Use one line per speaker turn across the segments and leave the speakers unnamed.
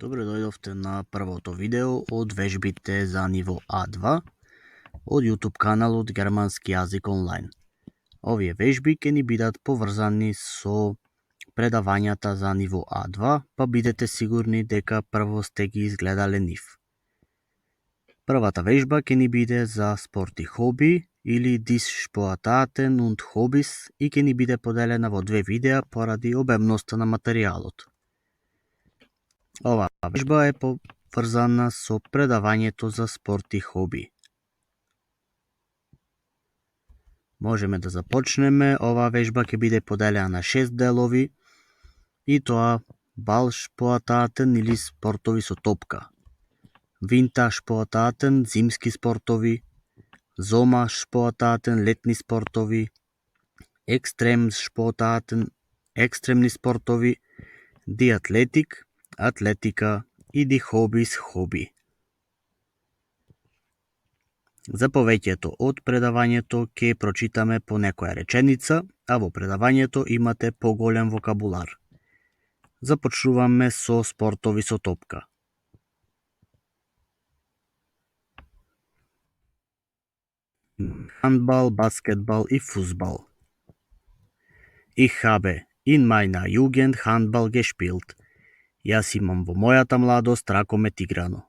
Добре дојдовте на првото видео од вежбите за ниво А2 од YouTube каналот Германски јазик онлайн. Овие вежби ќе ни бидат поврзани со предавањата за ниво А2, па бидете сигурни дека прво сте ги изгледале нив. Првата вежба ќе ни биде за спорт и хоби или Dies Sportarten und Hobbys и ќе ни биде поделена во две видеа поради обемноста на материјалот. Оваа вежба е поврзана со предавањето за спорт и хоби. Можеме да започнеме. Оваа вежба ќе биде поделена на 6 делови и тоа Ballsportarten или спортови со топка, Wintersportarten зимски спортови, Sommersportarten летни спортови, Extremsportarten екстремни спортови, Die Athletik атлетика и Die Hobbys хоби. За повеќето од предавањето ќе прочитаме по некоја реченица, а во предавањето имате поголем вокабулар. Започнуваме со спортови со топка. Handball, Basketball и Fußball. Ich habe in meiner Jugend Handball gespielt. Јас имам во мојата младост ракомет играно.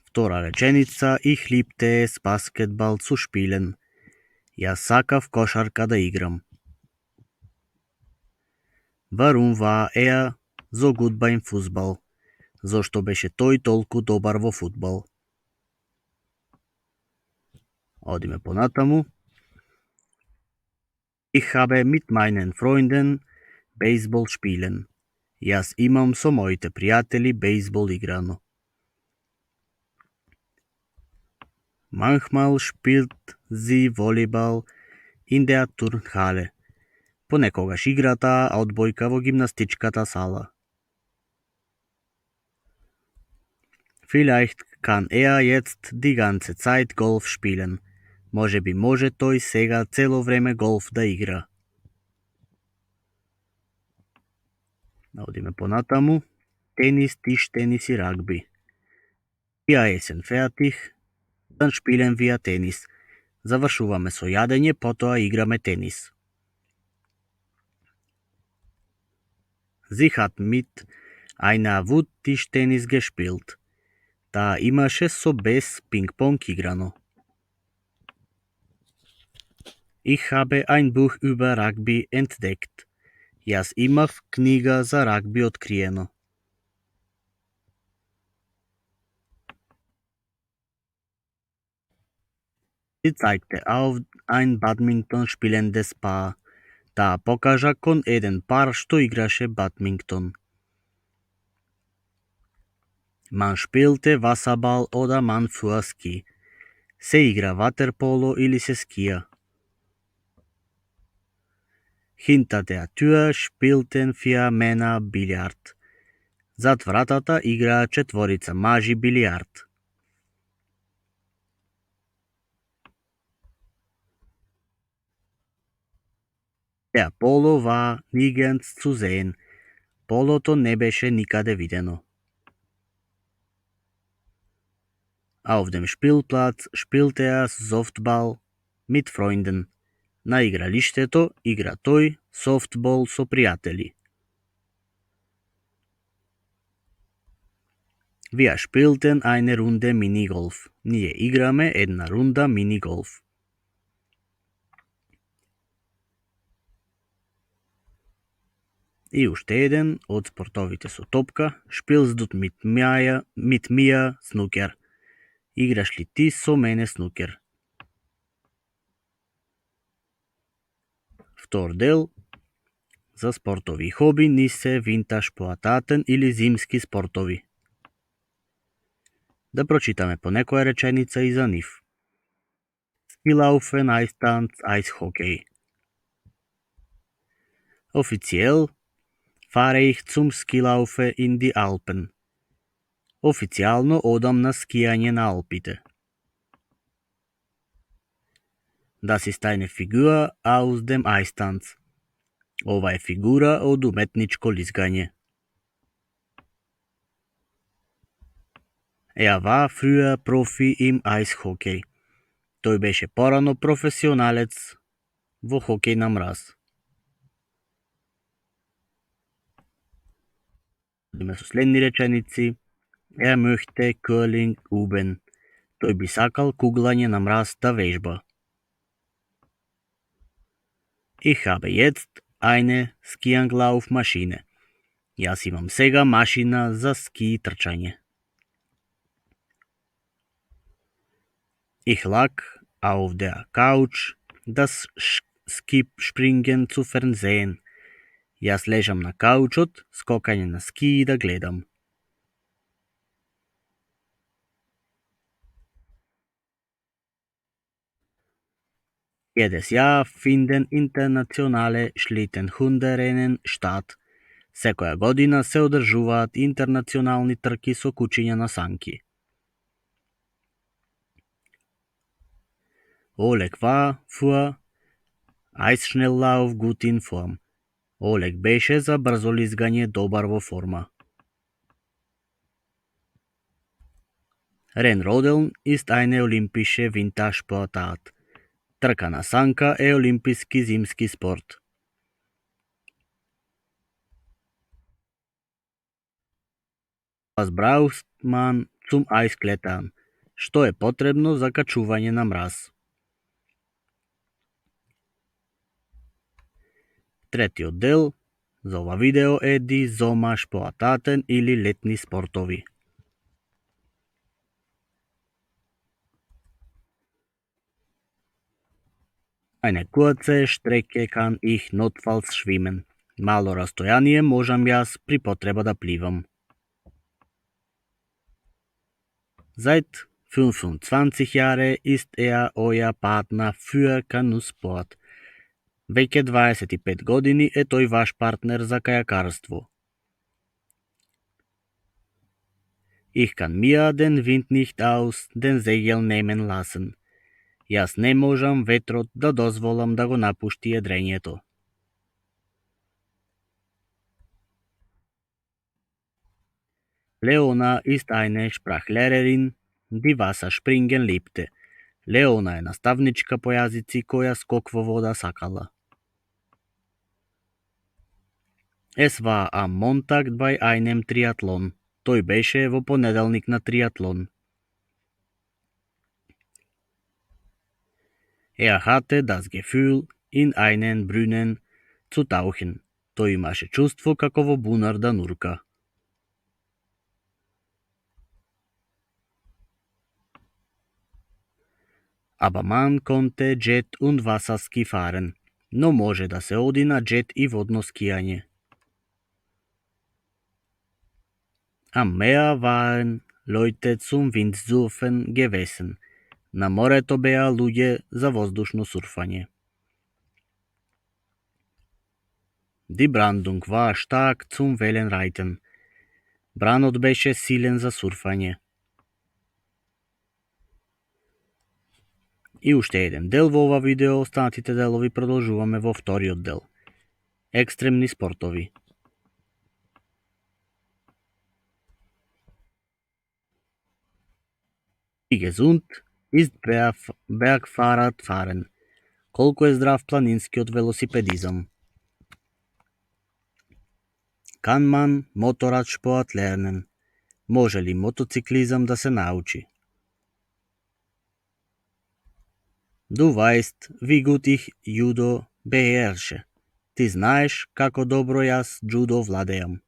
Втора реченица, Ich liebte es Basketball zu spielen. Јас сакав кошарка да играм. Warum war er so gut beim Fußball? Зошто беше тој толку добар во фудбал? Одиме понатаму. Ich habe mit meinen Freunden Baseball spielen. Јас имам со моите пријатели бейсбол играно. Manchmal spielt sie Volleyball in der Turnhalle. Понекогаш играта одбојка во гимнастичката сала. Vielleicht kann er jetzt die ganze Zeit Golf spielen. Можеби може тој сега цело време голф да игра. Одиме понатаму. Tennis, Tischtennis и рагби. Wir essen fertig, dann spielen wir Tennis. Завршуваме со јадење, потоа играме тенис. Sie hat mit einer Wut Tischtennis gespielt. Таа имаше со без пинг-понг играно. Ich habe ein Buch über Rugby entdeckt. Јас имав книга за рагби откриено. Sie zeigte auf ein Badminton spielendes Paar. Таа покажа кон еден пар што играше бадминтон. Man spielte Wasserball oder man fuhr Ski. Се игра ватерполо или се скија. Hinter der Tür spielten 4 Männer Billard. Зад вратата играа четворица мажи билијард. Der Polo war nirgends zu sehen. Полото не беше никаде видено. Auf dem Spielplatz spielte er Softball mit Freunden. На игралиштето игра тој софтбол со пријатели. Wir spielten eine Runde Minigolf. Ние играме една рунда миниголф. И уште еден од спортовите со топка. Spielst du mit mir Snooker? Играш ли ти со мене снукер? Втор дел за спортови и хоби ни се Wintersportarten или зимски спортови. Да прочитаме по некоја реченица и за нив. Skilaufen, Eistanz, Eishockey. Offiziell fahre ich zum Skilaufen in die Alpen. Официјално одам на скијање на Алпите. Das ist eine Figur aus dem Eistanz. Ова е фигура од уметничко лизгање. Er war früher Profi im Eishockey. Той беше по-рано професионалец во хокей на мраз. Со следни реченици. Er möchte Curling üben. Той би сакал куглање на мраз да вежба. Ich habe jetzt eine Skianglaufmaschine. Јас имам сега машина за ски трчање. Ich lag auf der Couch, das Skispringen zu versehen. Јас лежам на каучот, скокање на ски да гледам. Jedes Jahr finden internationale Schlittenhunderennen statt. Секоја година се одржуваат интернационални трки со кучиња на санки. Олег war für Eisschnelllauf gut in Form. Олег беше за брзо лизгање добар во форма. Rennrodeln ist eine olympische Wintersportart. Трка на санка е олимписки зимски спорт. Was braucht man zum Eisklettern? Што е потребно за качување на мраз? Третиот дел за ова видео е die Sommersportarten или летни спортови. Eine kurze Strecke kann ich notfalls schwimmen. Мало растојание можам јас при потреба да пливам. Seit 25 Jahre ist er euer Partner für Kanusport. Веќе 25 години е тој ваш партнер за кајакарство. Ich kann mir den Wind nicht aus den Segeln nehmen lassen. Јас не можам ветрот да дозволам да го напушти едрењето. Leona ist eine Sprachlehrerin, die Wasserspringen liebte. Leona е наставничка по јазици која скок во вода сакала. Es war am Montag bei einem Triathlon. Тој беше во понеделник на триатлон. Er hatte das Gefühl, in einen Brunnen zu tauchen. Тој имаше чувство како во бунар да нурка. Aber man konnte Jet und Wasserski fahren. Но може да се оди на джет и водно скијање. Am Meer waren Leute zum Windsurfen gewesen. На морето беа луѓе за воздушно сурфање. Die Brandung war stark zum Wellenreiten. Бранот беше силен за сурфање. И уште еден дел во ова видео, останатите делови продолжуваме во вториот дел. Екстремни спортови. Wie gesund ist Bergfahrradfahren? Колку е здрав планинскиот велосипедизам? Kann man Motorradsport lernen? Може ли мотоциклизам да се научи? Du weißt, wie gut ich Judo beherrsche. Ти знаеш како добро јас джудо владеам.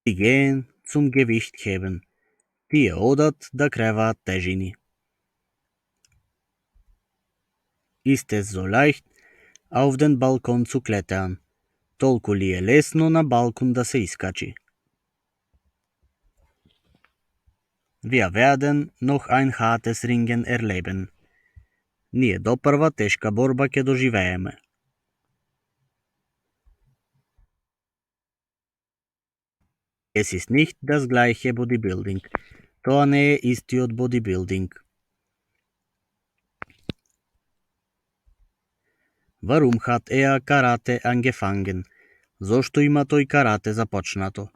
Die gehen zum Gewichtheben. Тие одат да креваат тежини. Ist es so leicht, auf den Balkon zu klettern? Толку ли е лесно на балкон да се искачи? Wir werden noch ein hartes Ringen erleben. Ние допрва тешка борба ќе доживееме. Es ist nicht das gleiche Bodybuilding. Тоа не е истиот бодибилдинг. Warum hat er Karate angefangen? Зошто има тој карате започнато?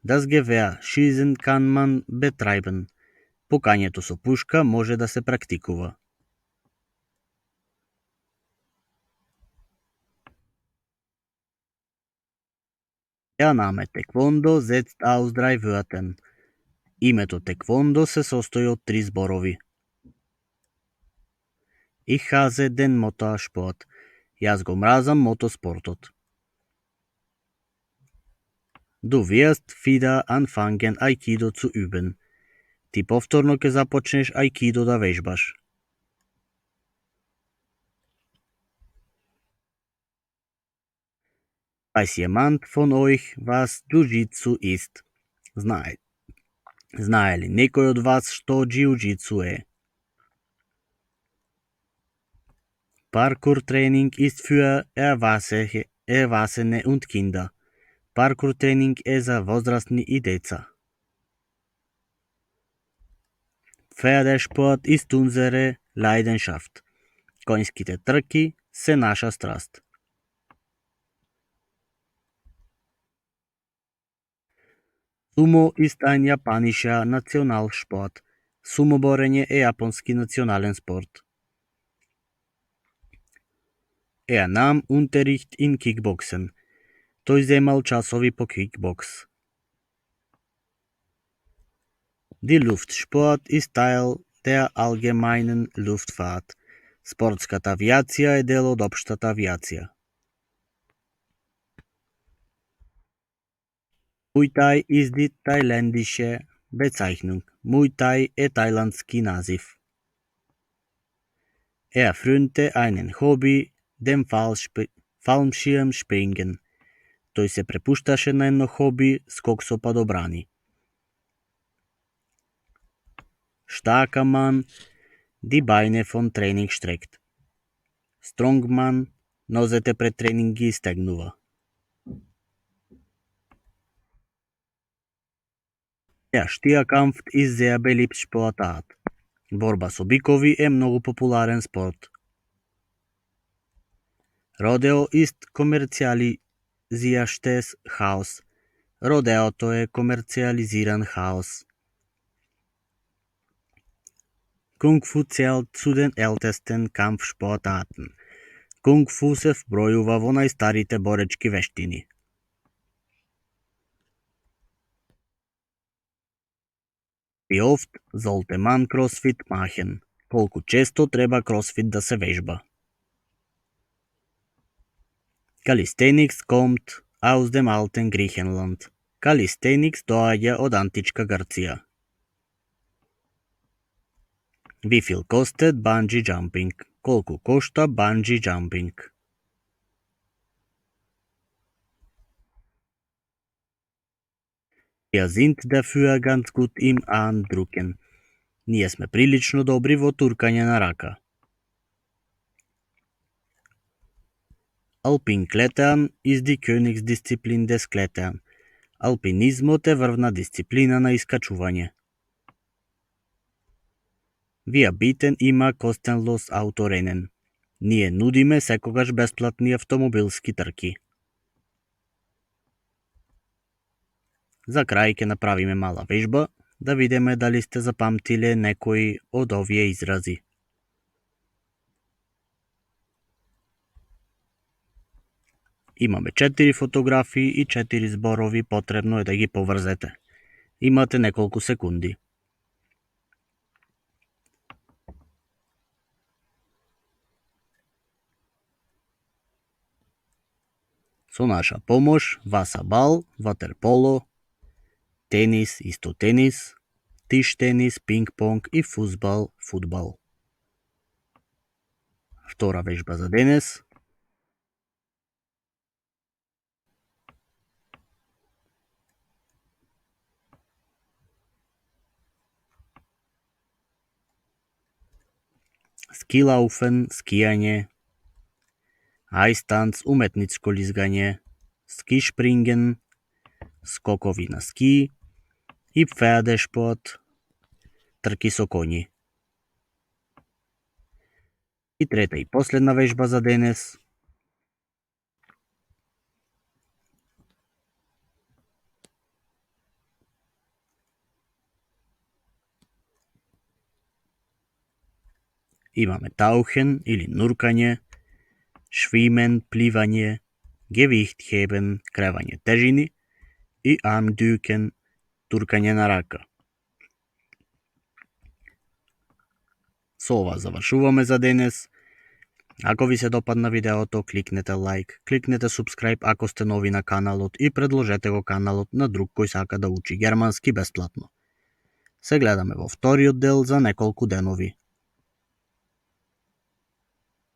Das Gewehr schießen kann man betreiben. Пукањето со пушка може да се практикува. Der Name Taekwondo setzt aus 3 Wörtern. Името Taekwondo се состои од 3 зборови. Ich hasse den Motorsport. Јас го мразам мотоспортот. Du wirst wieder anfangen Aikido zu üben. Ти повторно ќе започнеш Aikido да вежбаш. Weiß jemand von euch, was Jiu-Jitsu ist? Знае ли некој од вас што Jiu-Jitsu е? Parkour-Training ist für Erwachsene und Kinder. Parkour-Training е за возрастни и деца. Pferdesport ist unsere Leidenschaft. Конјските трки се наша страст. Sumo ist ein japanischer Nationalsport. Сумоборење е јапонски национален спорт. Er nahm Unterricht in Kickboxen. Тој земал часови по кикбокс. Die Luftsport ist Teil der allgemeinen Luftfahrt. Спортската авиација е дел од општата авиација. Muay Thai ist die thailändische Bezeichnung. Muay Thai е тајландски назив. Er frönte einen Hobby, dem Fallschirmspringen. Тој се препушташе на едно хоби, скок со падобрани. Starker Mann, die Beine von Training streckt. Strongman, нозете пред тренинг ги стегнува. Der Stierkampf ist sehr beliebt Sportart. Борба со бикови е многу популарен спорт. Rodeo ist kommerzialisiertes Chaos. Родеото е комерциализиран хаос. Kung Fu zählt zu den ältesten Kampfsportarten. Kung Fu се вбројува во најстарите боречки вештини. Wie oft sollte man CrossFit machen? Колку често треба CrossFit да се вежба? Calisthenics kommt aus dem alten Griechenland. Calisthenics доаѓа од античка Грција. Wie viel kostet Bungee Jumping? Колку кошта Bungee Jumping? Wir sind dafür ganz gut im Armdrücken. Ние сме прилично добри во туркање на рака. Alpinklettern ist die Königsdisziplin des Klettern. Алпинизмот е врвна дисциплина на искачување. Wir bieten immer kostenlos Autorennen. Ние нудиме секогаш бесплатни автомобилски трки. За крај ќе направиме мала вежба, да видиме дали сте запамтиле некои од овие изрази. Имаме 4 фотографии и 4 зборови, потребно е да ги поврзете. Имате неколку секунди. Со наша помош, васабал, ватерполо, тенис, исто тенис, тиш тенис, пинг-понг и фузбал, фудбал. Втора вежба за денес. Скилауфен, скијање. Ајстанц, уметничко лизгање. Скишпринген, скокови на ски. И Pferdesport, трки со коњи. И трета и последна вежба за денес. Imаме tauchen или нуркање, schwimmen, пливање, gewicht heben, кревање тежини и armduken, туркање на рака. Со ова завршуваме за денес. Ако ви се допадна видеото, кликнете лайк, кликнете subscribe ако сте нови на каналот и предложете го каналот на друг кој сака да учи германски бесплатно. Се гледаме во вториот дел за неколку денови.